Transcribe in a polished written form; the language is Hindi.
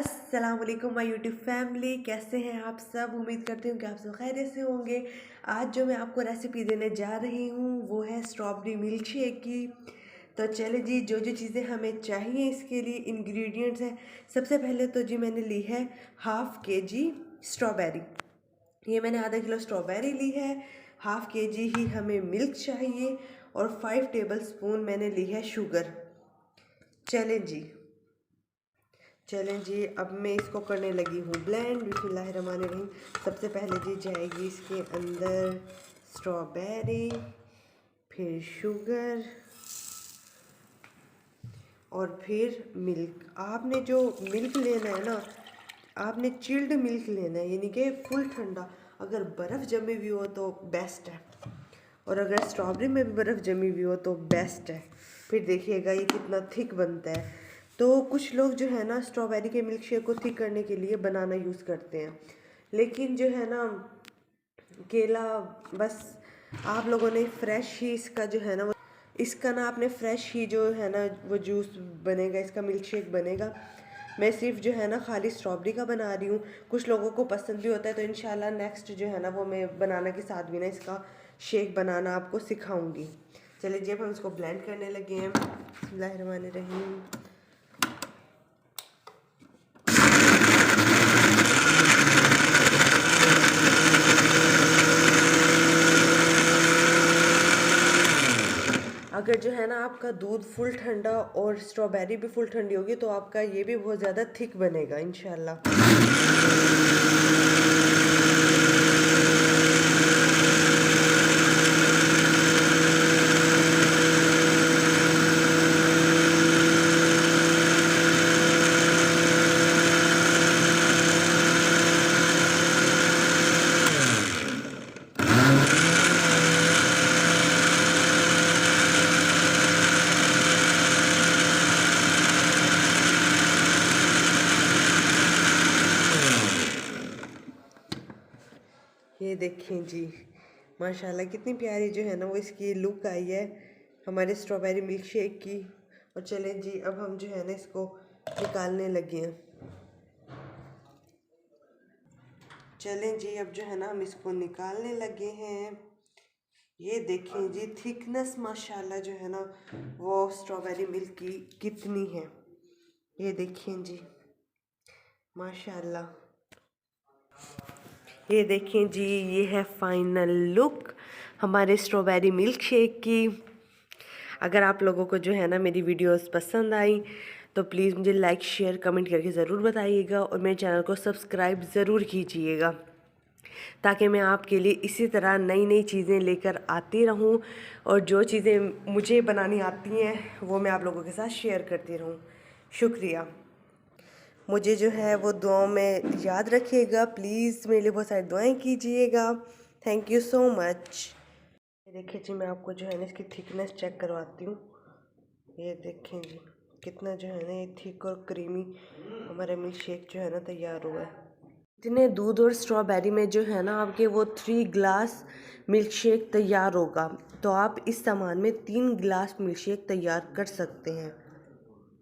अस्सलाम वालेकुम माय यूट्यूब फैमिली, कैसे हैं आप सब। उम्मीद करती हूँ कि आप सब खैरियत से होंगे। आज जो मैं आपको रेसिपी देने जा रही हूँ वो है स्ट्रॉबेरी मिल्क शेक की। तो चले जी, जो जो चीज़ें हमें चाहिए इसके लिए इंग्रेडिएंट्स हैं। सबसे पहले तो जी मैंने ली है हाफ़ kg स्ट्रॉबेरी। ये मैंने आधा किलो स्ट्रॉबेरी ली है। हाफ़ kg ही हमें मिल्क चाहिए और 5 टेबल स्पून मैंने ली है शुगर। चलें जी, अब मैं इसको करने लगी हूँ ब्लेंड। बिस्मिल्लाहिर्रहमानिर्रहीम। सबसे पहले जी जाएगी इसके अंदर स्ट्रॉबेरी, फिर शुगर और फिर मिल्क। आपने जो मिल्क लेना है ना, आपने चिल्ड मिल्क लेना है, यानी कि फुल ठंडा। अगर बर्फ़ जमी हुई हो तो बेस्ट है, और अगर स्ट्रॉबेरी में भी बर्फ़ जमी हुई हो तो बेस्ट है। फिर देखिएगा ये कितना थिक बनता है। तो कुछ लोग जो है ना स्ट्रॉबेरी के मिल्क शेक को थिक करने के लिए बनाना यूज़ करते हैं, लेकिन जो है ना केला, बस आप लोगों ने फ्रेश ही इसका जो है ना वो इसका ना आपने फ्रेश ही जो है ना वो जूस बनेगा, इसका मिल्क शेक बनेगा। मैं सिर्फ जो है ना खाली स्ट्रॉबेरी का बना रही हूँ। कुछ लोगों को पसंद भी होता है, तो इंशाल्लाह नेक्स्ट जो है ना वो मैं बनाना के साथ भी ना इसका शेक बनाना आपको सिखाऊंगी। चलिए जब हम इसको ब्लेंड करने लगे हैं। बिस्मिल्लाहिर्रहमानिर्रहीम। अगर जो है ना आपका दूध फुल ठंडा और स्ट्रॉबेरी भी फुल ठंडी होगी तो आपका ये भी बहुत ज़्यादा थिक बनेगा इंशाल्लाह। ये देखें जी, माशाल्लाह कितनी प्यारी जो है ना वो इसकी लुक आई है हमारे स्ट्रॉबेरी मिल्क शेक की। और चलें जी, अब हम जो है ना इसको निकालने लगे हैं। चलें जी, अब जो है ना हम इसको निकालने लगे हैं। ये देखें जी, थिकनेस माशाल्लाह जो है ना वो स्ट्रॉबेरी मिल्क की कितनी है। ये देखें जी, माशाल्लाह। ये देखें जी, ये है फाइनल लुक हमारे स्ट्रॉबेरी मिल्क शेक की। अगर आप लोगों को जो है ना मेरी वीडियोस पसंद आई तो प्लीज़ मुझे लाइक शेयर कमेंट करके ज़रूर बताइएगा, और मेरे चैनल को सब्सक्राइब ज़रूर कीजिएगा, ताकि मैं आपके लिए इसी तरह नई नई चीज़ें लेकर आती रहूं, और जो चीज़ें मुझे बनानी आती हैं वो मैं आप लोगों के साथ शेयर करती रहूं। शुक्रिया। मुझे जो है वो दुआओं में याद रखिएगा, प्लीज़ मेरे लिए बहुत सारी दुआएं कीजिएगा। Thank you so much. ये देखिए जी, मैं आपको जो है ना इसकी थिकनेस चेक करवाती हूँ। ये देखें जी, कितना जो है ना ये थिक और क्रीमी हमारा मिल्क शेक जो है ना तैयार हुआ है। इतने दूध और स्ट्रॉबेरी में जो है ना आपके वो 3 गिलास मिल्क शेक तैयार होगा। तो आप इस सामान में 3 गिलास मिल्क शेक तैयार कर सकते हैं।